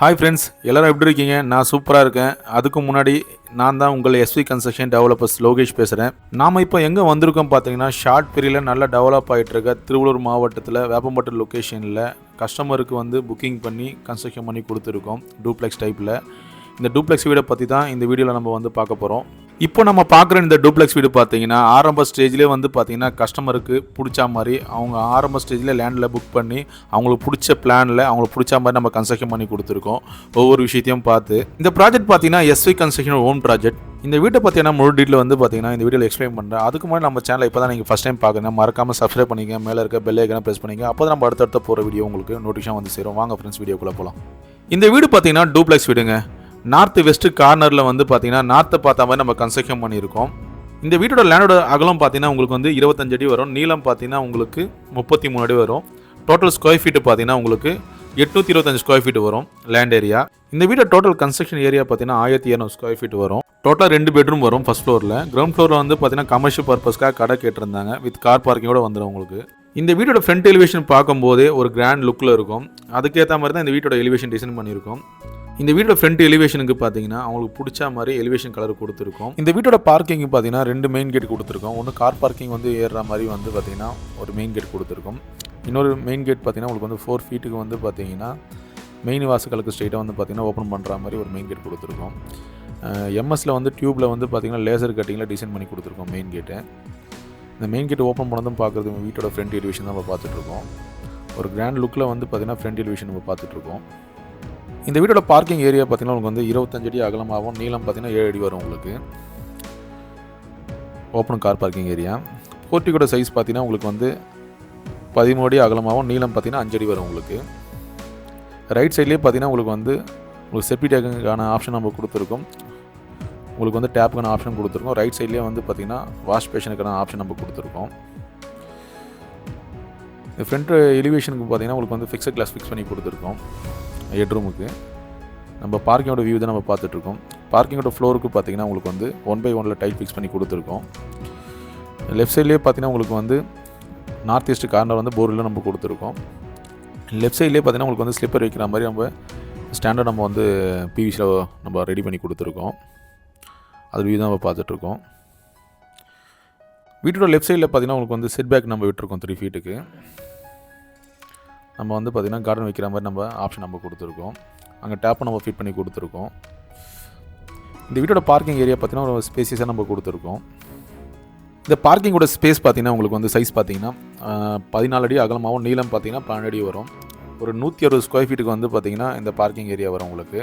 Hi friends, எல்லோரும் எப்படி இருக்கீங்க? நான் சூப்பராக இருக்கேன். அதுக்கு முன்னாடி நான் தான் உங்கள் எஸ்வி கன்ஸ்ட்ரக்ஷன் டெவலப்பர்ஸ் லோகேஷ் பேசுகிறேன். நாம் இப்போ எங்கே வந்திருக்கோம் பார்த்தீங்கன்னா, ஷார்ட் பீரியடில் நல்லா டெவலப் ஆகிட்டு இருக்க திருவள்ளூர் மாவட்டத்தில் வேப்பம்பட்டு லொக்கேஷனில் கஸ்டமருக்கு வந்து புக்கிங் பண்ணி கன்ஸ்ட்ரக்ஷன் பண்ணி கொடுத்துருக்கோம் டூப்ளெக்ஸ் டைப்பில். இந்த டூப்ளெக்ஸ் வீடை பற்றி தான் இந்த வீடியோவில் நம்ம வந்து பார்க்க போகிறோம். இப்போ நம்ம பார்க்குற இந்த டூப்ளெக்ஸ் வீடு பார்த்தீங்கன்னா ஆரம்ப ஸ்டேஜ்லேயே வந்து பார்த்தீங்கன்னா கஸ்டமருக்கு பிடிச்ச மாதிரி அவங்க ஆரம்ப ஸ்டேஜில் லேண்டில் புக் பண்ணி அவங்களுக்கு பிடிச்ச பிளானில் அவங்களுக்கு பிடிச்ச மாதிரி நம்ம கன்ஸ்ட்ரக்ஷன் பண்ணி கொடுத்துருக்கோம். ஒவ்வொரு விஷயத்தையும் பார்த்து இந்த ப்ராஜெக்ட் பார்த்தீங்கன்னா எஸ்வி கன்ஸ்ட்ரக்ஷன் ஓன் ப்ராஜெக்ட். இந்த வீட்டை பார்த்தீங்கன்னா முழு டீட்டில் வந்து பார்த்தீங்கன்னா இந்த வீடியோவில் எக்ஸ்பிளைன் பண்ணுறேன். அதுக்கு முன்னாடி நம்ம சேனலை இப்போ தான் நீங்கள் ஃபஸ்ட் டைம் பார்க்குறேன், மறக்காமல் சப்ஸ்கிரைப் பண்ணிங்க, மேலே இருக்க பெல் ஐக்கானை ப்ரெஸ் பண்ணிங்க. அப்போ தான் நம்ம அடுத்தடுத்த போகிற வீடியோ உங்களுக்கு நோட்டிஃபிகேஷன் வந்து சேரும். வாங்க ஃப்ரெண்ட்ஸ், வீடியோக்குள்ளே போகலாம். இந்த வீடு பார்த்தீங்கன்னா டூப்ளெக்ஸ் வீடுங்க. நார்த் வெஸ்ட் கார்னரில் வந்து பார்த்தீங்கன்னா நார்த்தை பார்த்த மாதிரி நம்ம கன்ஸ்ட்ரக்ஷன் பண்ணியிருக்கோம். இந்த வீட்டோட லேண்டோட அகலம் பார்த்தீங்கன்னா உங்களுக்கு வந்து 25 அடி வரும். நீளம் பார்த்தீங்கன்னா உங்களுக்கு 33 அடி வரும். டோட்டல் ஸ்கொயர் ஃபீட்டு பார்த்தீங்கன்னா உங்களுக்கு 825 ஸ்கொயர் ஃபீட் வரும் லேண்ட் ஏரியா. இந்த வீட்டோட டோட்டல் கன்ஸ்ட்ரக்ஷன் ஏரியா பார்த்தீங்கன்னா 1200 ஸ்கொயர் ஃபீட் வரும். டோட்டலாக 2 பெட்ரூம் வரும் ஃபர்ஸ்ட் ஃப்ளோரில். கிரவுண்ட் ஃப்ளோரில் வந்து பார்த்தீங்கன்னா கமர்ஷியல் பர்பஸ்க்காக கடை கேட்டிருந்தாங்க, வித் கார் பார்க்கிங்கோட வந்துடும் உங்களுக்கு. இந்த வீட்டோட ஃப்ரண்ட் எலிவேஷன் பார்க்கும்போதே ஒரு கிராண்ட் லுக்கில் இருக்கும். அதுக்கேற்ற மாதிரி தான் இந்த வீட்டோட எலிவேஷன் டிசைன் பண்ணியிருக்கோம். இந்த வீட்டோட ஃப்ரண்ட் எலிவேஷனுக்கு பார்த்தீங்கன்னா அவங்களுக்கு பிடிச்ச மாதிரி எலிவேஷன் கலர் கொடுத்துருக்கோம். இந்த வீட்டோட பார்க்கிங் பார்த்தீங்கன்னா 2 மெயின் கேட் கொடுத்துருக்கோம். ஒன்று கார் பார்க்கிங் வந்து ஏறுற மாதிரி வந்து பார்த்தீங்கன்னா ஒரு மெயின் கேட் கொடுத்துருக்கோம். இன்னொரு மெயின் கேட் பார்த்தீங்கன்னா உங்களுக்கு வந்து 4 ஃபீட்டுக்கு வந்து பார்த்தீங்கன்னா மெயின் வாசலுக்கு ஸ்ட்ரெயிட்டாக வந்து பார்த்தீங்கன்னா ஓப்பன் பண்ணுற மாதிரி ஒரு மெயின் கேட் கொடுத்துருக்கோம். எம்எஸ்சில் வந்து டியூப்பில் வந்து பார்த்தீங்கன்னா லேசர் கட்டிங்கில் டிசைன் பண்ணி கொடுத்துருக்கோம் மெயின் கேட்டு. இந்த மெயின் கேட் ஓப்பன் பண்ணதும் பார்க்குறது வீட்டோட ஃப்ரண்ட் எலிவேஷன் தான் நம்ம பார்த்துட்ருக்கோம். ஒரு கிராண்ட் லுக்கில் வந்து பார்த்தீங்கன்னா ஃப்ரண்ட் எலிவேஷன் நம்ம பார்த்துட்ருக்கோம். இந்த வீட்டோட பார்க்கிங் ஏரியா பார்த்தீங்கன்னா உங்களுக்கு வந்து 25 அடி அகலமாகவும் நீளம் பார்த்தீங்கன்னா 7 அடி வரும் உங்களுக்கு. Open car parking area. போர்ட்டிக்கோட சைஸ் பார்த்தீங்கன்னா உங்களுக்கு வந்து 13 அடி அகலமாகவும் நீளம் பார்த்தீங்கன்னா 5 அடி வரும் உங்களுக்கு. ரைட் சைட்லேயே பார்த்தீங்கன்னா உங்களுக்கு வந்து உங்களுக்கு செப்டி டேங்குக்கான ஆப்ஷன் நம்ம கொடுத்துருக்கோம். உங்களுக்கு வந்து டேப்புக்கான ஆப்ஷன் கொடுத்துருக்கோம். ரைட் சைட்லேயே வந்து பார்த்தீங்கன்னா வாஷ் பேஷனுக்கான ஆப்ஷன் நம்ம கொடுத்துருக்கோம். இந்த ஃப்ரண்ட் எலிவேஷனுக்கு பார்த்தீங்கன்னா உங்களுக்கு வந்து ஃபிக்ஸட் கிளாஸ் ஃபிக்ஸ் பண்ணி கொடுத்துருக்கோம். ஹெட்ரூமுக்கு நம்ம பார்க்கிங்கோட வியூ தான் நம்ம பார்த்துட்ருக்கோம். பார்க்கிங்கோட ஃப்ளோருக்கு பார்த்தீங்கன்னா உங்களுக்கு வந்து 1/1 டைல் ஃபிக்ஸ் பண்ணி கொடுத்துருக்கோம். லெஃப்ட் சைட்லேயே பார்த்தீங்கன்னா உங்களுக்கு வந்து நார்த் ஈஸ்ட் கார்னர் வந்து போர்டில் நம்ம கொடுத்துருக்கோம். லெஃப்ட் சைட்லேயே பார்த்தீங்கன்னா உங்களுக்கு வந்து ஸ்லிப்பர் வைக்கிற மாதிரி நம்ம ஸ்டாண்டர்ட் நம்ம வந்து பிவிசியில் நம்ம ரெடி பண்ணி கொடுத்துருக்கோம். அது வியூ தான் நம்ம பார்த்துட்ருக்கோம். வீட்டோட லெஃப்ட் சைடில் பார்த்தீங்கன்னா உங்களுக்கு வந்து செட் பேக் நம்ம விட்டுருக்கோம் 3 ஃபீட்டுக்கு. நம்ம வந்து பார்த்திங்கன்னா கார்டன் வைக்கிற மாதிரி நம்ம ஆப்ஷன் நம்ம கொடுத்துருக்கோம். அங்கே டேப்பை நம்ம ஃபிட் பண்ணி கொடுத்துருக்கோம். இந்த வீட்டோட பார்க்கிங் ஏரியா பார்த்திங்கன்னா ஒரு ஸ்பேசியஸாக நம்ம கொடுத்துருக்கோம். இந்த பார்க்கிங்கோட ஸ்பேஸ் பார்த்திங்கன்னா உங்களுக்கு வந்து சைஸ் பார்த்திங்கன்னா 14 அடி அகலமாகவும் நீளம் பார்த்திங்கன்னா 12 அடி வரும். ஒரு 160 ஸ்கொயர் ஃபீட்டுக்கு வந்து பார்த்திங்கன்னா இந்த பார்க்கிங் ஏரியா வரும் உங்களுக்கு.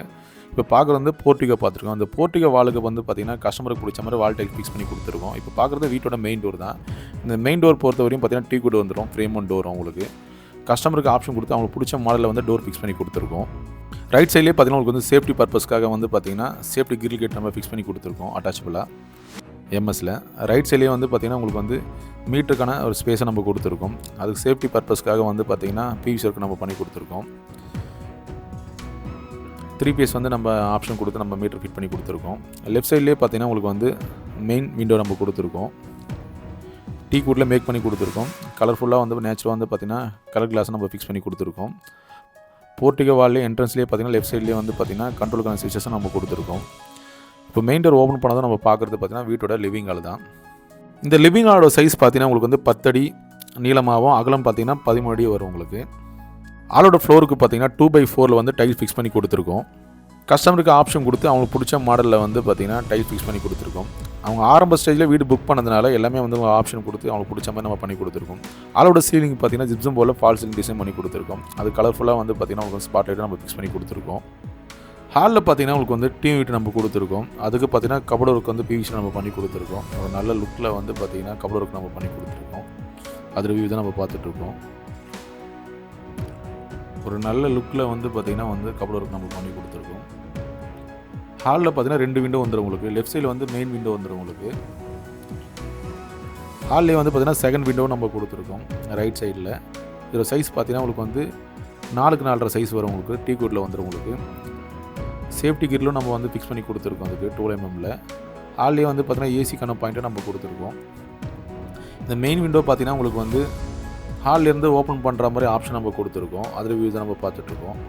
இப்போ பார்க்குறது வந்து போர்ட்டிகோ பார்த்துருக்கோம். அந்த போர்ட்டிகோ வாலுக்கு வந்து பார்த்திங்கன்னா கஸ்டமருக்கு பிடிச்ச மாதிரி வால் டைல் ஃபிக்ஸ் பண்ணி கொடுத்துருக்கோம். இப்போ பார்க்குறது வீட்டோட மெயின் டோர் தான். இந்த மெயின் டோர் பொறுத்த வரையும் பார்த்திங்கன்னா டீ குட் வந்துடும், ஃப்ரேம் ஒன் டோர் உங்களுக்கு. கஸ்டமருக்கு ஆப்ஷன் கொடுத்து அவங்களுக்கு பிடிச்ச மாடலில் வந்து டோர் ஃபிக்ஸ் பண்ணி கொடுத்துருக்கோம். ரைட் சைட்லேயே பார்த்தீங்கன்னா உங்களுக்கு வந்து சேஃப்டி பர்பஸ்க்காக வந்து பார்த்தீங்கன்னா சேஃப்டி கிரில் கேட் நம்ம ஃபிக்ஸ் பண்ணி கொடுத்துருக்கோம் அட்டாச்சபிளாக எம்எஸ்சில். ரைட் சைட்லேயே வந்து பார்த்தீங்கன்னா உங்களுக்கு வந்து மீட்டருக்கான ஒரு ஸ்பேஸை நம்ம கொடுத்துருக்கோம். அதுக்கு சேஃப்டி பர்பஸ்க்காக வந்து பார்த்தீங்கன்னா பிவிசி ஒர்க் நம்ம பண்ணி கொடுத்துருக்கோம். 3 பீஸ் வந்து நம்ம ஆப்ஷன் கொடுத்து நம்ம மீட்டர் ஃபிட் பண்ணி கொடுத்துருக்கோம். லெஃப்ட் சைட்லேயே பார்த்தீங்கன்னா உங்களுக்கு வந்து மெயின் விண்டோ நம்ம கொடுத்துருக்கோம். டீ கூட்டில் மேக் பண்ணி கொடுத்துருக்கோம். கலர்ஃபுல்லாக வந்து நேச்சுரலாக வந்து பார்த்திங்கன்னா கலர் கிளாஸை நம்ம ஃபிக்ஸ் பண்ணி கொடுத்துருக்கோம். போர்ட்டிகோ வால்லே என்ட்ரன்ஸ்லேயே பார்த்திங்கன்னா லெஃப்ட் சைட்லேயே வந்து பார்த்திங்கன்னா கண்ட்ரோலுக்கான ஸ்விட்சஸும் நம்ம கொடுத்துருக்கோம். இப்போ மெயின் டோர் ஓப்பன் பண்ணால் நம்ம பார்க்குறது பார்த்திங்கன்னா வீட்டோட லிவிங் ஹால் தான். இந்த லிவிங் ஹாலோட சைஸ் பார்த்திங்கன்னா உங்களுக்கு வந்து 10 அடி நீளமாகவும் அகலம் பார்த்திங்கன்னா 13 அடி வரும் உங்களுக்கு. ஹாலோட ஃப்ளோருக்கு பார்த்திங்கன்னா 2/4 வந்து டைல் ஃபிக்ஸ் பண்ணி கொடுத்துருக்கோம். கஸ்டமருக்கு ஆப்ஷன் கொடுத்து அவங்களுக்கு பிடிச்ச மாடலில் வந்து பார்த்திங்கன்னா டைல் ஃபிக்ஸ் பண்ணி கொடுத்துருக்கோம். அவங்க ஆரம்ப ஸ்டேஜில் வீடு புக் பண்ணதுனால எல்லாமே வந்து ஆப்ஷன் கொடுத்து அவங்களுக்கு பிடிச்ச மாதிரி நம்ம பண்ணி கொடுத்துருக்கோம். ஆளோட சீலிங் பார்த்தீங்கன்னா ஜிப்சம் போல் ஃபால் சீலிங் டிசைன் பண்ணி கொடுத்துருக்கோம். அது கலர்ஃபுல்லாக வந்து பார்த்திங்கன்னா உங்களுக்கு ஸ்பாட் லைட்டை நம்ம ஃபிக்ஸ் பண்ணி கொடுத்துருக்கோம். ஹாலில் பார்த்தீங்கன்னா உங்களுக்கு வந்து டிவி வீட்டு நம்ம கொடுத்துருக்கோம். அதுக்கு பார்த்தீங்கன்னா கபோர்ட் ஒர்க் வந்து பிவிசி நம்ம பண்ணி கொடுத்துருக்கோம். ஒரு நல்ல லுக்கில் வந்து பார்த்திங்கன்னா கபோர்ட் ஒர்க் நம்ம பண்ணி கொடுத்துருக்கோம். அது ரிவ்யூ தான் நம்ம பார்த்துட்ருக்கோம். ஒரு நல்ல லுக்கில் வந்து பார்த்திங்கன்னா வந்து கபோர்ட் ஒர்க் நம்ம பண்ணி கொடுத்துருக்கோம். ஹாலில் பார்த்தீங்கன்னா 2 விண்டோ வந்துடும் உங்களுக்கு. லெஃப்ட் சைடில் வந்து மெயின் விண்டோ வந்துடும் உங்களுக்கு. ஹால்லேயே வந்து பார்த்தீங்கன்னா செகண்ட் விண்டோ நம்ம கொடுத்துருக்கோம் ரைட் சைடில். இதோட சைஸ் பார்த்தீங்கன்னா உங்களுக்கு வந்து 4x 4.5 சைஸ் வரும் உங்களுக்கு. டீ கூட்டில் வந்துடும் உங்களுக்கு. சேஃப்டி கிரிலும் நம்ம வந்து ஃபிக்ஸ் பண்ணி கொடுத்துருக்கோம் அதுக்கு 12 mm. ஹால்லேயே வந்து பார்த்தீங்கன்னா ஏசிக்கான பாயிண்ட்டை நம்ம கொடுத்துருக்கோம். இந்த மெயின் விண்டோ பார்த்தீங்கன்னா உங்களுக்கு வந்து ஹால்லேருந்து ஓப்பன் பண்ணுற மாதிரி ஆப்ஷன் நம்ம கொடுத்துருக்கோம். அதில் வியூ தான் நம்ம பார்த்துட்ருக்கோம்.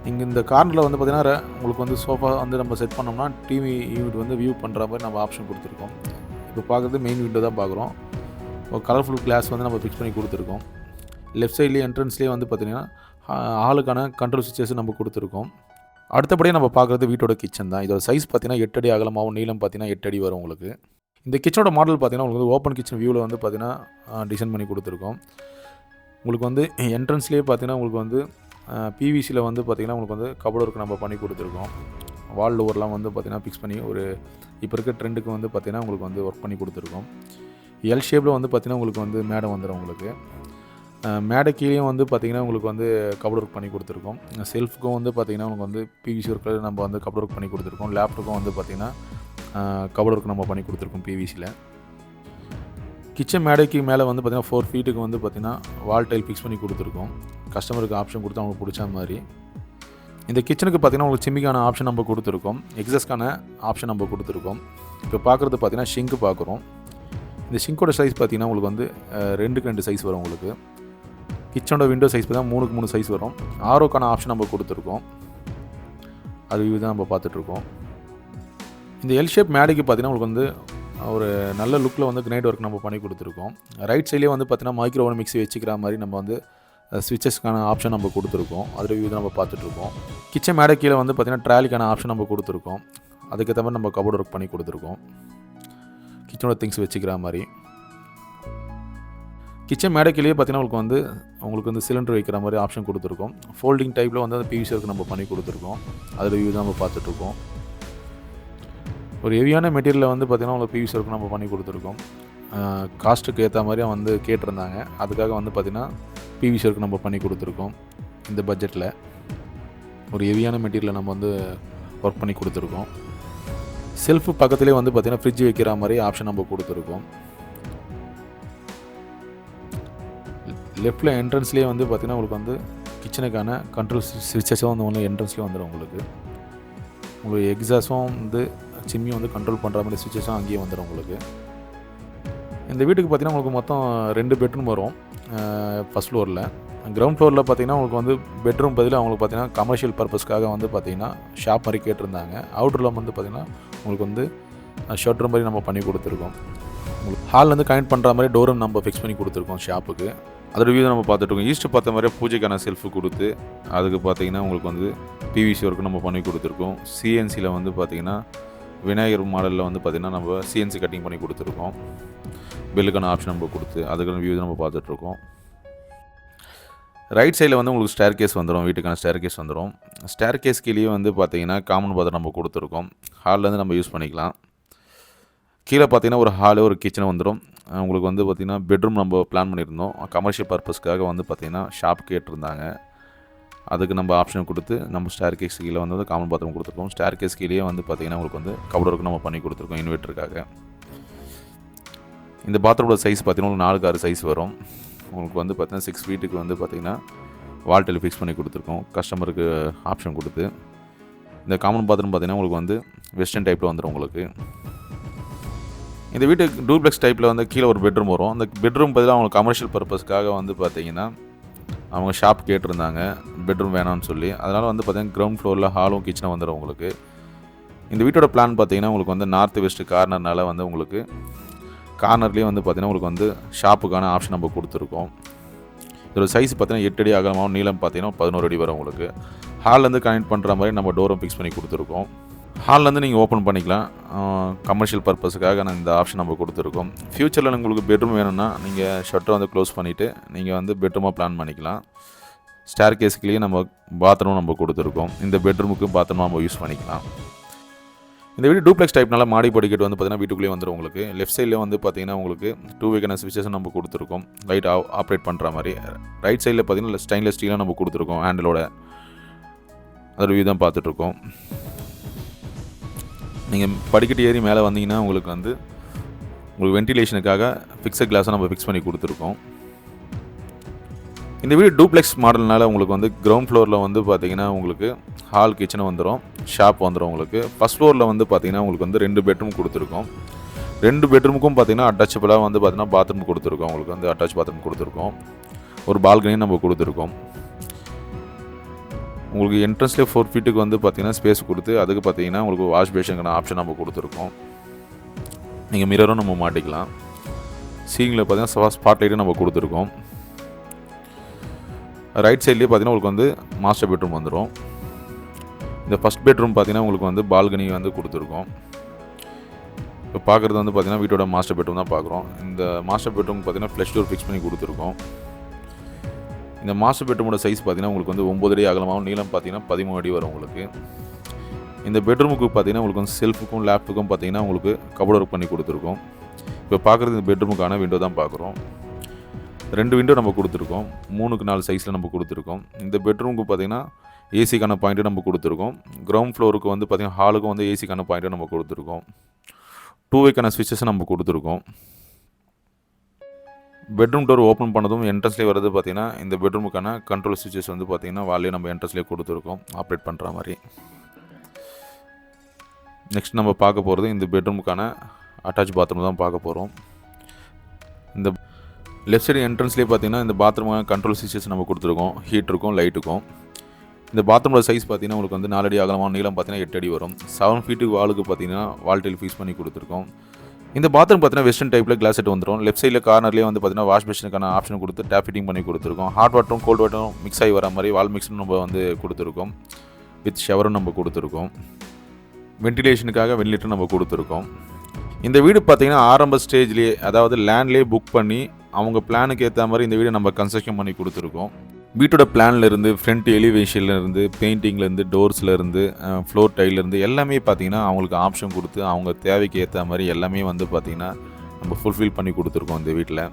இங்கே இந்த கார்னரில் வந்து பார்த்திங்கன்னா உங்களுக்கு வந்து சோஃபா வந்து நம்ம செட் பண்ணோம்னா டிவி யூனிட் வந்து வியூ பண்ணுற மாதிரி நம்ம ஆப்ஷன் கொடுத்துருக்கோம். இப்போ பார்க்குறது மெயின் விண்டோ தான் பார்க்குறோம். ஒரு கலர்ஃபுல் கிளாஸ் வந்து நம்ம ஃபிக்ஸ் பண்ணி கொடுத்துருக்கோம். லெஃப்ட் சைட்லேயே என்ட்ரன்ஸ்லேயே வந்து பார்த்திங்கன்னா ஹாலுக்கான கண்ட்ரோல் சுவிட்சஸ் நம்ம கொடுத்துருக்கோம். அடுத்தபடியே நம்ம பார்க்குறது வீட்டோட கிச்சன் தான். இதோட சைஸ் பார்த்திங்கன்னா 8 அடி அகலமாகவும் நீளம் பார்த்திங்கன்னா 8 அடி வரும் உங்களுக்கு. இந்த கிச்சனோட மாடல் பார்த்திங்கன்னா உங்களுக்கு வந்து ஓப்பன் கிச்சன் வியூவில் வந்து பார்த்திங்கன்னா டிசைன் பண்ணி கொடுத்துருக்கோம். உங்களுக்கு வந்து என்ட்ரன்ஸ்லேயே பார்த்திங்கன்னா உங்களுக்கு வந்து பிவிசியில் வந்து பார்த்திங்கன்னா உங்களுக்கு வந்து கபோர்ட் ஒர்க் நம்ம பண்ணி கொடுத்துருக்கோம். வால் டோர்லாம் வந்து பார்த்திங்கன்னா ஃபிக்ஸ் பண்ணி ஒரு இப்போ இருக்க ட்ரெண்டுக்கு வந்து பார்த்திங்கன்னா உங்களுக்கு வந்து ஒர்க் பண்ணி கொடுத்துருக்கோம். எல் ஷேப்பில் வந்து பார்த்திங்கன்னா உங்களுக்கு வந்து மேடை வந்துடும் உங்களுக்கு. மேடை கீழேயும் வந்து பார்த்திங்கன்னா உங்களுக்கு வந்து கபோர்ட் ஒர்க் பண்ணி கொடுத்துருக்கோம். செல்ஃபுக்கும் வந்து பார்த்திங்கன்னா உங்களுக்கு வந்து பிவிசி ஒர்க்கில் நம்ம வந்து கபோர்ட் ஒர்க் பண்ணி கொடுத்துருக்கோம். லேப்டாப்புக்கும் வந்து பார்த்திங்கன்னா கபோர்ட் ஒர்க் நம்ம பண்ணி கொடுத்துருக்கோம் பிவிசியில். கிச்சன் மேடைக்கு மேலே வந்து பார்த்திங்கன்னா 4 ஃபீட்டுக்கு வந்து பார்த்திங்கன்னா வால் டைல் ஃபிக்ஸ் பண்ணி கொடுத்துருக்கோம். கஸ்டமருக்கு ஆப்ஷன் கொடுத்து அவங்களுக்கு பிடிச்ச மாதிரி. இந்த கிச்சனுக்கு பார்த்திங்கன்னா உங்களுக்கு சிம்மிக்கான ஆப்ஷன் நம்ம கொடுத்துருக்கோம். எக்ஸஸ்க்கான ஆப்ஷன் நம்ம கொடுத்துருக்கோம். இப்போ பார்க்குறது பார்த்திங்கன்னா ஷிங்க்கு பார்க்குறோம். இந்த ஷிங்கோட சைஸ் பார்த்திங்கன்னா உங்களுக்கு வந்து 2க்கு 2 சைஸ் வரும் உங்களுக்கு. கிச்சனோட விண்டோ சைஸ் பார்த்தா 3க்கு 3 சைஸ் வரும். ஆரோக்கான ஆப்ஷன் நம்ம கொடுத்துருக்கோம். அது வியூ தான் நம்ம பார்த்துட்ருக்கோம். இந்த எல் ஷேப் மேடைக்கு பார்த்திங்கன்னா உங்களுக்கு வந்து ஒரு நல்ல லுக்கில் வந்து கிரைண்ட் ஒர்க் நம்ம பண்ணி கொடுத்துருக்கோம். ரைட் சைட்லேயே வந்து பார்த்திங்கன்னா மைக்ரோ ஓவன் மிக்ஸி வச்சுக்கிற மாதிரி நம்ம வந்து ஸ்விட்சஸ்க்கான ஆப்ஷன் நம்ம கொடுத்துருக்கோம். அதில் வியூ தான் நம்ம பார்த்துட்ருக்கோம். கிச்சன் மேடை கீழே வந்து பார்த்திங்கன்னா ட்ராலிக்கான ஆப்ஷன் நம்ம கொடுத்துருக்கோம். அதுக்கேற்ற மாதிரி நம்ம கபோர்ட் ஒர்க் பண்ணி கொடுத்துருக்கோம். கிச்சனோட திங்ஸ் வச்சுக்கிற மாதிரி. கிச்சன் மேடைக்கிலேயே பார்த்திங்கன்னா உங்களுக்கு வந்து சிலிண்டர் வைக்கிற மாதிரி ஆப்ஷன் கொடுத்துருக்கோம். ஃபோல்டிங் டைப்பில் வந்து அந்த பிவிசி ஒர்க் நம்ம பண்ணி கொடுத்துருக்கோம். அதில் வியூ தான் நம்ம பார்த்துட்ருக்கோம். ஒரு ஹெவியான மெட்டீரியலில் வந்து பார்த்திங்கன்னா உங்களுக்கு பிவிசி ஒர்க் நம்ம பண்ணி கொடுத்துருக்கோம். காஸ்ட்டுக்கு ஏற்ற மாதிரி வந்து கேட்டிருந்தாங்க. அதுக்காக வந்து பார்த்திங்கன்னா பிவிசி ஒர்க் நம்ம பண்ணி கொடுத்துருக்கோம். இந்த பட்ஜெட்டில் ஒரு ஹெவியான மெட்டீரியலை நம்ம வந்து ஒர்க் பண்ணி கொடுத்துருக்கோம். செல்ஃபு பக்கத்துலேயே வந்து பார்த்திங்கன்னா ஃப்ரிட்ஜ் வைக்கிற மாதிரி ஆப்ஷன் நம்ம கொடுத்துருக்கோம். லெஃப்ட்டில் என்ட்ரன்ஸ்லேயே வந்து பார்த்திங்கன்னா உங்களுக்கு வந்து கிச்சனுக்கான கண்ட்ரோல் ஸ்விட்சஸும் வந்து ஒன்று என்ட்ரன்ஸ்லேயே வந்துடும் உங்களுக்கு. உங்களுக்கு எக்ஸாஸும் வந்து சிம்மியும் வந்து கண்ட்ரோல் பண்ணுற மாதிரி ஸ்விட்சஸும் அங்கேயே வந்துடும் உங்களுக்கு. இந்த வீட்டுக்கு பார்த்திங்கன்னா உங்களுக்கு மொத்தம் 2 பெட்ரூம் வரும் ஃபஸ்ட் ஃப்ளோரில். கிரவுண்ட் ஃப்ளோரில் பார்த்திங்கன்னா உங்களுக்கு வந்து பெட்ரூம் பதிலாக அவங்களுக்கு பார்த்திங்கன்னா கமர்ஷியல் பர்பஸ்க்காக வந்து பார்த்திங்கன்னா ஷாப் மாதிரி கேட்டிருந்தாங்க. அவுட்டரில் வந்து பார்த்திங்கன்னா உங்களுக்கு வந்து ஷட்டர் மாதிரி நம்ம பண்ணி கொடுத்துருக்கோம். உங்களுக்கு ஹால்லேருந்து கனெக்ட் பண்ணுற மாதிரி டோரும் நம்ம ஃபிக்ஸ் பண்ணி கொடுத்துருக்கோம் ஷாப்புக்கு. அதோட வியூ நம்ம பார்த்துட்ருக்கோம். ஈஸ்ட்டு பார்த்த மாதிரியே பூஜைக்கான செல்ஃபு கொடுத்து அதுக்கு பார்த்திங்கன்னா உங்களுக்கு வந்து பிவிசி ஒர்க்கு நம்ம பண்ணி கொடுத்துருக்கோம். சிஎன்சியில் வந்து பார்த்திங்கன்னா விநாயகர் மாடலில் வந்து பார்த்திங்கன்னா நம்ம சிஎன்சி கட்டிங் பண்ணி கொடுத்துருக்கோம். பெல்லுக்கான ஆப்ஷன் நம்ம கொடுத்து அதுக்கான வியூ நம்ம பார்த்துட்ருக்கோம். ரைட் சைடில் வந்து உங்களுக்கு ஸ்டேர் கேஸ் வந்துடும். வீட்டுக்கான ஸ்டேர் கேஸ் வந்துடும். ஸ்டேர் கேஸ் கீழே வந்து பார்த்திங்கன்னா காமன் பாத்ரூம் நம்ம கொடுத்துருக்கோம். ஹால்லேருந்து நம்ம யூஸ் பண்ணிக்கலாம். கீழே பார்த்திங்கன்னா ஒரு ஹாலு ஒரு கிச்சன் வந்துடும். உங்களுக்கு வந்து பார்த்திங்கன்னா பெட்ரூம் நம்ம பிளான் பண்ணியிருந்தோம். கமர்ஷியல் பர்பஸ்க்காக வந்து பார்த்திங்கன்னா ஷாப் கேட்டிருந்தாங்க. அதுக்கு நம்ம ஆப்ஷன் கொடுத்து நம்ம ஸ்டேர் கேஸ் கீழே வந்து காமன் பாத்ரூம் கொடுத்துருக்கோம். ஸ்டேர் கேஸ் கீழே வந்து பார்த்திங்கன்னா உங்களுக்கு வந்து கபோர்ட் ஒர்க் நம்ம பண்ணி கொடுத்துருக்கோம் இன்வெர்ட்டருக்காக. இந்த பாத்ரூமோட சைஸ் பார்த்திங்கன்னா உங்களுக்கு 4க்கு 6 சைஸ் வரும். உங்களுக்கு வந்து பார்த்திங்கன்னா 6 ஃபீட்டுக்கு வந்து பார்த்திங்கன்னா வால் டைல் ஃபிக்ஸ் பண்ணி கொடுத்துருக்கோம். கஸ்டமருக்கு ஆப்ஷன் கொடுத்து இந்த காமன் பாத்ரூம் பார்த்திங்கன்னா உங்களுக்கு வந்து வெஸ்டர்ன் டைப்பில் வந்துடும் உங்களுக்கு. இந்த வீட்டுக்கு டூப்ளெக்ஸ் டைப்பில் வந்து கீழே ஒரு பெட்ரூம் வரும். அந்த பெட்ரூம் பதிலாக அவங்க கமர்ஷியல் பர்பஸ்க்காக வந்து பார்த்திங்கன்னா அவங்க ஷாப் கேட்டிருந்தாங்க பெட்ரூம் வேணாம்னு சொல்லி. அதனால் வந்து பார்த்திங்கன்னா கிரவுண்ட் ஃப்ளோரில் ஹாலும் கிச்சனும் வந்துடும் உங்களுக்கு. இந்த வீட்டோட பிளான் பார்த்திங்கன்னா உங்களுக்கு வந்து நார்த் வெஸ்ட் கார்னர்னால வந்து உங்களுக்கு கார்னர்லேயே வந்து பார்த்திங்கன்னா உங்களுக்கு வந்து ஷாப்புக்கான ஆப்ஷன் நம்ம கொடுத்துருக்கோம். இதோட சைஸ் பார்த்திங்கன்னா 8 அடி அகலமாகவும் நீளம் பார்த்திங்கன்னா 11 அடி வரும் உங்களுக்கு. ஹால்லேருந்து கனெக்ட் பண்ணுற மாதிரி நம்ம டோரும் ஃபிக்ஸ் பண்ணி கொடுத்துருக்கோம். ஹால்லேருந்து நீங்கள் ஓப்பன் பண்ணிக்கலாம். கமர்ஷியல் பர்பஸுக்காக நான் இந்த ஆப்ஷன் நம்ம கொடுத்துருக்கோம். ஃப்யூச்சரில் உங்களுக்கு பெட்ரூம் வேணும்னா நீங்கள் ஷட்டரை வந்து க்ளோஸ் பண்ணிவிட்டு நீங்கள் வந்து பெட்ரூமாக பிளான் பண்ணிக்கலாம். ஸ்டேர் கேஸுக்குள்ளேயே நம்ம பாத்ரூம் நம்ம கொடுத்துருக்கோம். இந்த பெட்ரூமுக்கு பாத்ரூமாக நம்ம யூஸ் பண்ணிக்கலாம். இந்த வீடு டூப்ளெக்ஸ் டைப்னால மாடி படிக்கட்டு வந்து பார்த்திங்கன்னா வீட்டுக்குள்ளேயே வந்துடும் உங்களுக்கு. லெஃப்ட் சைடில் வந்து பார்த்திங்கன்னா உங்களுக்கு 2 வேக்கான ஸ்விட்சஸ் நம்ம கொடுத்துருக்கோம். லைட் ஆப்ரேட் பண்ணுற மாதிரி. ரைட் சைடில் பார்த்திங்கன்னா ஸ்டெயின்லெஸ் ஸ்டீலாக நம்ம கொடுத்துருக்கோம் ஹேண்டிலோட. அதோட வியூ தான் பார்த்துட்ருக்கோம். நீங்கள் படிக்கட்டு ஏறி மேலே வந்தீங்கன்னா உங்களுக்கு வந்து உங்களுக்கு வென்டிலேஷனுக்காக ஃபிக்ஸட் கிளாஸை நம்ம ஃபிக்ஸ் பண்ணி கொடுத்துருக்கோம். இந்த வீடு டூப்ளெக்ஸ் மாடல்னால உங்களுக்கு வந்து கிரவுண்ட் ஃப்ளோரில் வந்து பார்த்திங்கன்னா உங்களுக்கு ஹால் கிச்சன் வந்துடும், ஷாப் வந்துடும் உங்களுக்கு. ஃபஸ்ட் ஃப்ளோரில் வந்து பார்த்திங்கன்னா உங்களுக்கு வந்து 2 பெட்ரூம் கொடுத்துருக்கோம். 2 பெட்ரூமுக்கும் பார்த்திங்கன்னா அட்டாச்சபிளாக வந்து பார்த்திங்கன்னா பாத்ரூம் கொடுத்துருக்கோம். உங்களுக்கு வந்து அட்டாச் பாத்ரூம் கொடுத்துருக்கோம். ஒரு பால்கனியும் நம்ம கொடுத்துருக்கோம். உங்களுக்கு என்ட்ரன்ஸ்லேயே 4 ஃபீட்டுக்கு வந்து பார்த்திங்கன்னா ஸ்பேஸ் கொடுத்து அதுக்கு பார்த்திங்கன்னா உங்களுக்கு வாஷ் பேஷனுக்கான ஆப்ஷன் நம்ம கொடுத்துருக்கோம். நீங்கள் மிரரும் நம்ம மாட்டிக்கலாம். சீலிங்கில் பார்த்திங்கன்னா ஸ்பாட் லைட்டும் நம்ம கொடுத்துருக்கோம். ரைட் சைட்லேயே பார்த்திங்கன்னா உங்களுக்கு வந்து மாஸ்டர் பெட்ரூம் வந்துடும். இந்த ஃபஸ்ட் பெட்ரூம் பார்த்திங்கன்னா உங்களுக்கு வந்து பால்கனி வந்து கொடுத்துருக்கோம். இப்போ பார்க்குறது வந்து பார்த்திங்கன்னா வீட்டோட மாஸ்டர் பெட்ரூம் தான் பார்க்குறோம். இந்த மாஸ்டர் பெட்ரூம் பார்த்திங்கன்னா ஃப்ளஷ் டோர் ஃபிக்ஸ் பண்ணி கொடுத்துருக்கோம். இந்த மாஸ்டர் பெட்ரூமோட சைஸ் பார்த்திங்கன்னா உங்களுக்கு வந்து 9 அடி அகலமாகவும் நீளம் பார்த்திங்கன்னா 13 அடி வரும் உங்களுக்கு. இந்த பெட்ரூமுக்கு பார்த்திங்கன்னா உங்களுக்கு வந்து செல்ஃபுக்கும் லேப்டுக்கும் பார்த்திங்கன்னா உங்களுக்கு கபோர்ட் ஒர்க் பண்ணி கொடுத்துருக்கோம். இப்போ பார்க்குறது இந்த பெட்ரூமுக்கான விண்டோ தான் பார்க்குறோம். 2 விண்டோ நம்ம கொடுத்துருக்கோம். 3க்கு 4 சைஸில் நம்ம கொடுத்துருக்கோம். இந்த பெட்ரூமுக்கு பார்த்திங்கன்னா ஏசிக்கான பாயிண்ட்டு நம்ம கொடுத்துருக்கோம். கிரவுண்ட் ஃப்ளோருக்கு வந்து பார்த்திங்கன்னா ஹாலுக்கும் வந்து ஏசிக்கான பாயிண்ட்டு நம்ம கொடுத்துருக்கோம். 2 வேக்கான ஸ்விட்சஸ் நம்ம கொடுத்துருக்கோம். பெட்ரூம் டோர் ஓப்பன் பண்ணதும் என்ட்ரன்ஸ்லேயே வர்றது பார்த்திங்கன்னா இந்த பெட்ரூமுக்கான கண்ட்ரோல் ஸ்விட்சஸ் வந்து பார்த்திங்கன்னா வால்லே நம்ம என்ட்ரன்ஸ்லேயே கொடுத்துருக்கோம் ஆப்ரேட் பண்ணுற மாதிரி. நெக்ஸ்ட் நம்ம பார்க்க போகிறது இந்த பெட்ரூமுக்கான அட்டாச் பாத்ரூம் தான் பார்க்க போகிறோம். இந்த லெஃப்ட் சைடு என்ட்ரன்ஸ்லேயே பார்த்திங்கன்னா இந்த பாத்ரூமுக்கான கண்ட்ரோல் ஸ்விட்சஸ் நம்ம கொடுத்துருக்கோம். ஹீட்டருக்கும் லைட்டுக்கும். இந்த பாத்ரூமோட சைஸ் பார்த்திங்கன்னா உங்களுக்கு வந்து 4 அடி அகலமான நீளம் பார்த்திங்கன்னா 8 அடி வரும். 7 ஃபீட்டுக்கு வாலுக்கு பார்த்திங்கன்னா வால் டைல் ஃபிக்ஸ் பண்ணி கொடுத்துருக்கோம். இந்த பாத்ரூம் பார்த்திங்கன்னா வெஸ்டர்ன் டைப்பில் கிளாஸ் செட் வந்துடும். லெஃப்ட் சைடில் கார்னர்லேயே வந்து பார்த்திங்கன்னா வாஷ் பேஷனுக்கான ஆப்ஷன் கொடுத்து டேப் ஃபிட்டிங் பண்ணி கொடுத்துருக்கோம். ஹாட் வாட்டரும் கோல்டு வாட்டரும் மிக்ஸ் ஆகி வர மாதிரி வால் மிக்ஸும் நம்ம வந்து கொடுத்துருக்கோம். வித் ஷவரும் நம்ம கொடுத்துருக்கோம். வென்டிலேஷனுக்காக வென்டிலேட்டர் நம்ம கொடுத்துருக்கோம். இந்த வீடு பார்த்திங்கன்னா ஆரம்ப ஸ்டேஜ்லேயே அதாவது லேண்ட்லேயே புக் பண்ணி அவங்க பிளானுக்கு ஏற்ற மாதிரி இந்த வீடை நம்ம கன்ஸ்ட்ரக்ஷன் பண்ணி கொடுத்துருக்கோம். வீட்டோட பிளான்லேருந்து ஃப்ரண்ட் எலிவேஷன்லேருந்து பெயிண்டிங்லேருந்து டோர்ஸ்லேருந்து ஃப்ளோர் டைலேருந்து எல்லாமே பார்த்திங்கன்னா அவங்களுக்கு ஆப்ஷன் கொடுத்து அவங்க தேவைக்கு ஏற்ற மாதிரி எல்லாமே வந்து பார்த்திங்கன்னா நம்ம ஃபுல்ஃபில் பண்ணி கொடுத்துருக்கோம் இந்த வீட்டில்.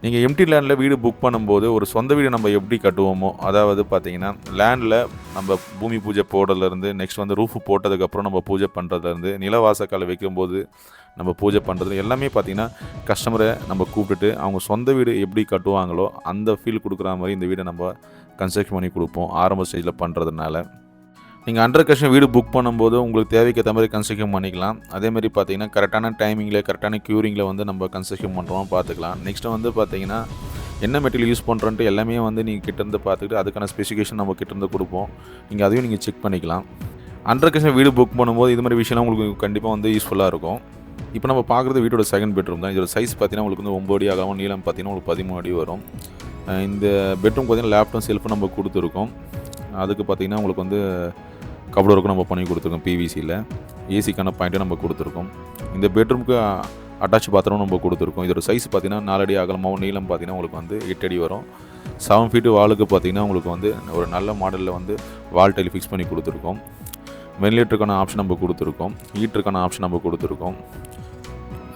நீங்கள் எம்டி லேண்டில் வீடு புக் பண்ணும்போது ஒரு சொந்த வீடு நம்ம எப்படி கட்டுவோமோ அதாவது பார்த்திங்கன்னா லேண்டில் நம்ம பூமி பூஜை போடுறதுலேருந்து நெக்ஸ்ட் வந்து ரூஃப் போட்டதுக்கப்புறம் நம்ம பூஜை பண்ணுறதுலேருந்து நிலவாசக்கால் வைக்கும்போது நம்ம பூஜை பண்ணுறது எல்லாமே பார்த்திங்கன்னா கஸ்டமரை நம்ம கூப்பிட்டுட்டு அவங்க சொந்த வீடு எப்படி கட்டுவாங்களோ அந்த ஃபீல் கொடுக்குற மாதிரி இந்த வீடை நம்ம கன்ஸ்ட்ரக்ஷன் பண்ணி கொடுப்போம் ஆரம்ப ஸ்டேஜில் பண்ணுறதுனால. நீங்கள் அண்டர் கன்ஸ்ட்ரக்ஷன் வீடு புக் பண்ணும்போது உங்களுக்கு தேவைக்கு ஏற்ற மாதிரி கன்ஸ்ட்ரக்ஷன் பண்ணிக்கலாம். அதேமாதிரி பார்த்தீங்கன்னா கரெக்டான டைமிங்கில் கரெக்டான க்யூரிங்கில் வந்து நம்ம கன்ஸ்ட்ரக்ஷன் பண்ணுறோம் பார்த்துக்கலாம். நெக்ஸ்ட்டு வந்து பார்த்தீங்கன்னா என்ன மெட்டீரியல் யூஸ் பண்ணுறோன்ட்டு எல்லாமே வந்து நீங்கள் கிட்டேருந்து பார்த்துக்கிட்டு அதுக்கான ஸ்பெசிஃபிகேஷன் நம்ம கிட்டேருந்து கொடுப்போம். நீங்கள் அதையும் நீங்கள் செக் பண்ணிக்கலாம். அண்டர் கன்ஸ்ட்ரக்ஷன் வீடு புக் பண்ணும்போது இது மாதிரி விஷயம்லாம் உங்களுக்கு கண்டிப்பாக வந்து யூஸ்ஃபுல்லாக இருக்கும். இப்போ நம்ம பார்க்குறது வீட்டோட செகண்ட் பெட்ரூம் தான். இதோட சைஸ் பார்த்தீங்கன்னா உங்களுக்கு வந்து 9 அடி ஆகும். நீளம் பார்த்தீங்கன்னா உங்களுக்கு 13 அடி வரும். இந்த பெட்ரூம் பார்த்தீங்கன்னா லேப்டும் செல்ஃபும் நம்ம கொடுத்துருக்கோம். அதுக்கு பார்த்தீங்கன்னா உங்களுக்கு வந்து கபோர்ட் ஒர்க்கும் நம்ம பண்ணி கொடுத்துருக்கோம் பிவிசியில். ஏசிக்கான பாயிண்ட்டை நம்ம கொடுத்துருக்கோம். இந்த பெட்ரூமுக்கு அட்டாச் பாத்ரூம் நம்ம கொடுத்துருக்கோம். இதோட சைஸ் பார்த்தீங்கன்னா 4 அடி அகலமாகவும் நீளம் பார்த்தீங்கன்னா உங்களுக்கு வந்து 8 அடி வரும். 7 ஃபீட்டு வாலுக்கு பார்த்தீங்கன்னா உங்களுக்கு வந்து ஒரு நல்ல மாடலில் வந்து வால் டைல் ஃபிக்ஸ் பண்ணி கொடுத்துருக்கோம். வென்டிலேட்டருக்கான ஆப்ஷன் நம்ம கொடுத்துருக்கோம். ஹீட்டருக்கான ஆப்ஷன் நம்ம கொடுத்துருக்கோம்.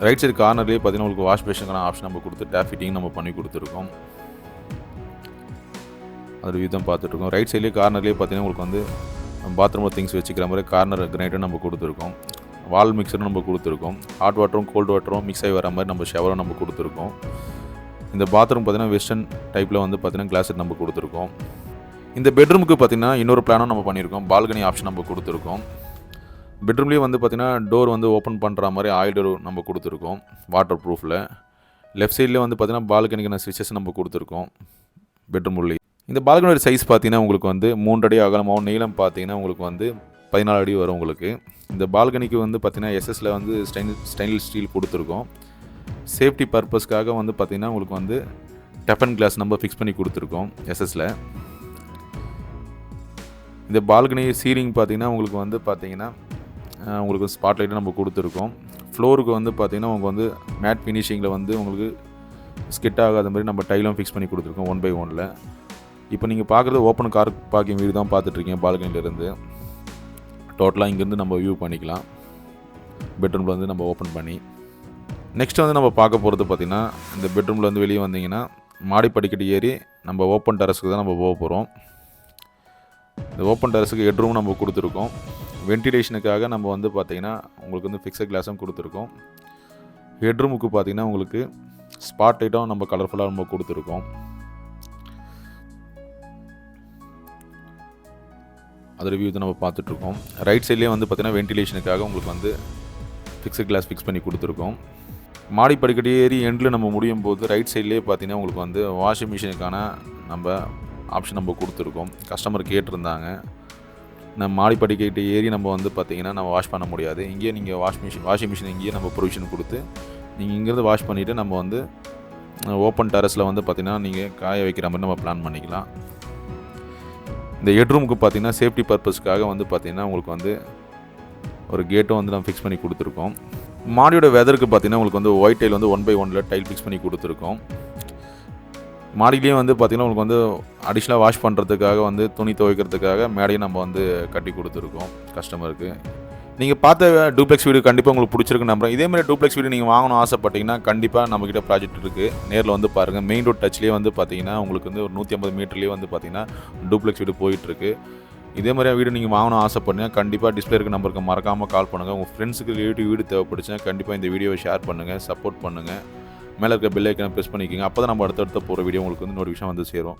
ரைட் சைடு கார்னர்லேயே பார்த்தீங்கன்னா உங்களுக்கு வாஷ் பேஷனுக்கான ஆப்ஷன் நம்ம கொடுத்து டேப் ஃபிட்டிங் நம்ம பண்ணி கொடுத்துருக்கோம். அது விதம் பார்த்துட்ருக்கோம். ரைட் சைட்லேயே கார்னர்லேயே பார்த்தீங்கன்னா உங்களுக்கு வந்து பாத்ரூமில் திங்ஸ் வச்சுக்கிற மாதிரி கார்னர் கிரைண்டரும் நம்ம கொடுத்துருக்கோம். வால் மிக்சரும் நம்ம கொடுத்துருக்கோம். ஹாட் வாட்டரும் கோல்டு வாட்டரும் மிக்ஸ் ஆகி வர மாதிரி நம்ம ஷவரும் நம்ம கொடுத்துருக்கோம். இந்த பாத்ரூம் பார்த்திங்கன்னா வெஸ்டர்ன் டைப்பில் வந்து பார்த்திங்கன்னா கிளாஸ் செட் நம்ம கொடுத்துருக்கோம். இந்த பெட்ரூமுக்கு பார்த்திங்கன்னா இன்னொரு பிளானும் நம்ம பண்ணியிருக்கோம். பால்கனி ஆப்ஷன் நம்ம கொடுத்துருக்கோம். பெட்ரூம்லேயே வந்து பார்த்திங்கன்னா டோர் வந்து ஓப்பன் பண்ணுற மாதிரி ஆயில் டோர் நம்ம கொடுத்துருக்கோம் வாட்டர் ப்ரூஃபில். லெஃப்ட் சைட்லேயே வந்து பார்த்திங்கன்னா பால்கனிக்கான ஸ்விட்சஸ் நம்ம கொடுத்துருக்கோம் பெட்ரூம் உள்ளே. இந்த பால்கனியோட சைஸ் பார்த்தீங்கன்னா உங்களுக்கு வந்து 3 அடி அகலமாகவும் நீளம் பார்த்தீங்கன்னா உங்களுக்கு வந்து 14 அடி வரும் உங்களுக்கு. இந்த பால்கனிக்கு வந்து பார்த்திங்கன்னா எஸ்எஸ்ல வந்து ஸ்டெயின்லெஸ் ஸ்டீல் கொடுத்துருக்கோம். சேஃப்டி பர்பஸ்க்காக வந்து பார்த்திங்கன்னா உங்களுக்கு வந்து டெஃபன் கிளாஸ் நம்ம ஃபிக்ஸ் பண்ணி கொடுத்துருக்கோம் எஸ்எஸ்ல. இந்த பால்கனி சீலிங் பார்த்திங்கன்னா உங்களுக்கு வந்து பார்த்திங்கன்னா உங்களுக்கு ஸ்பாட் லைட்டு நம்ம கொடுத்துருக்கோம். ஃப்ளோருக்கு வந்து பார்த்திங்கன்னா உங்களுக்கு வந்து மேட் ஃபினிஷிங்கில் வந்து உங்களுக்கு ஸ்கிட் ஆகாத மாதிரி நம்ம டைலும் ஃபிக்ஸ் பண்ணி கொடுத்துருக்கோம் 1/1. இப்போ நீங்கள் பார்க்குறது ஓப்பன் கார் பார்க்கிங் வீடு தான் பார்த்துட்ருக்கீங்க. பால்கனிலேருந்து டோட்டலாக இங்கேருந்து நம்ம வியூ பண்ணிக்கலாம். பெட்ரூமில் வந்து நம்ம ஓப்பன் பண்ணி நெக்ஸ்ட் வந்து நம்ம பார்க்க போகிறது பார்த்திங்கன்னா இந்த பெட்ரூமில் வந்து வெளியே வந்தீங்கன்னா மாடி படிக்கட்டு ஏறி நம்ம ஓப்பன் டெரஸுக்கு தான் நம்ம போக போகிறோம். இந்த ஓப்பன் டெரஸுக்கு ஹெட்ரூம் நம்ம கொடுத்துருக்கோம். வென்டிலேஷனுக்காக நம்ம வந்து பார்த்திங்கன்னா உங்களுக்கு வந்து ஃபிக்ஸட் கிளாஸும் கொடுத்துருக்கோம். ஹெட்ரூமுக்கு பார்த்திங்கன்னா உங்களுக்கு ஸ்பாட் லைட்டும் நம்ம கலர்ஃபுல்லாக நம்ம கொடுத்துருக்கோம். அது ரிவ்யூ தான் நம்ம பார்த்துட்ருக்கோம். ரைட் சைட்லேயே வந்து பார்த்திங்கன்னா வென்டிலேஷனுக்காக உங்களுக்கு வந்து ஃபிக்ஸட் கிளாஸ் ஃபிக்ஸ் பண்ணி கொடுத்துருக்கோம். மாடி படிக்கட்டு ஏறி எண்டில் நம்ம முடியும் போது ரைட் சைட்லேயே பார்த்திங்கன்னா உங்களுக்கு வந்து வாஷிங் மிஷினுக்கான நம்ம ஆப்ஷன் நம்ம கொடுத்துருக்கோம். கஸ்டமர் கேட்டிருந்தாங்க. நம்ம மாடிப்படிக்கிட்ட ஏறி நம்ம வந்து பார்த்திங்கன்னா நம்ம வாஷ் பண்ண முடியாது. இங்கேயே நீங்கள் வாஷிங் மிஷின் இங்கேயே நம்ம ப்ரொவிஷன் கொடுத்து நீங்கள் இங்கேருந்து வாஷ் பண்ணிவிட்டு நம்ம வந்து ஓப்பன் டெரஸில் வந்து பார்த்திங்கன்னா நீங்கள் காய வைக்கிற மாதிரி நம்ம பிளான் பண்ணிக்கலாம். இந்த ஹெட்ரூமுக்கு பார்த்திங்கன்னா சேஃப்டி பர்பஸ்க்காக வந்து பார்த்திங்கன்னா உங்களுக்கு வந்து ஒரு கேட்டும் வந்து நம்ம ஃபிக்ஸ் பண்ணி கொடுத்துருக்கோம். மாடியோட வெதருக்கு பார்த்திங்கன்னா உங்களுக்கு வந்து ஒயிட் டைல் வந்து 1/1 டைல் ஃபிக்ஸ் பண்ணி கொடுத்துருக்கோம். மாடியிலையும் வந்து பார்த்திங்கன்னா உங்களுக்கு வந்து அடிஷ்னலாக வாஷ் பண்ணுறதுக்காக வந்து துணி துவைக்கிறதுக்காக மேடையும் நம்ம வந்து கட்டி கொடுத்துருக்கோம் கஸ்டமருக்கு. நீங்கள் பார்த்த டூப்ளெக்ஸ் வீடு கண்டிப்பாக உங்களுக்கு பிடிச்சிருக்கு நம்புறேன். இதேமாதிரி டூப்ளெக்ஸ் வீடு நீங்கள் வாங்கணும் ஆசைப்பட்டீங்கன்னா கண்டிப்பாக நம்மக்கிட்ட ப்ராஜெக்ட் இருக்குது. நேரில் வந்து பாருங்கள். மெயின் ரோட் டச்லேயே வந்து பார்த்திங்கன்னா உங்களுக்கு வந்து ஒரு 150 மீட்டர்லேயே வந்து பார்த்திங்கன்னா டூப்ளெக்ஸ் வீடு போயிட்டுருக்கு. இதே மாதிரியா வீடு நீங்கள் வாங்கணும் ஆசைப்பட்டீங்கன்னா கண்டிப்பாக டிஸ்பிளே இருக்க நம்பருக்கு மறக்காமல் கால் பண்ணுங்கள். உங்கள் ஃப்ரெண்ட்ஸுக்கு ரிலேட்டிவ் வீடு தேவைப்படுச்சுன்னா கண்டிப்பாக இந்த வீடியோவை ஷேர் பண்ணுங்கள், சப்போர்ட் பண்ணுங்கள். மேலே இருக்க பெல் ஐக்கனை ப்ரெஸ் பண்ணிக்கோங்க. அப்போ தான் நம்ம அடுத்தடுத்த போகிற வீடியோ உங்களுக்கு வந்து நோட்டிஃபிகேஷன் வந்து சேரும்.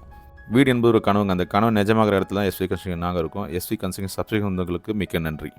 வீடு என்பது ஒரு கனவுங்க. அந்த கனவு நிஜமாகிற இடத்துல தான் எஸ்வி கன்ஸ்ட்ரக்ஷன் நாங்கள் இருக்கோம். எஸ்வி கன்ஸ்ட்ரக்ஷன் சப்ஸ்கிரைப் வந்தவங்களுக்கு மிக்க நன்றி.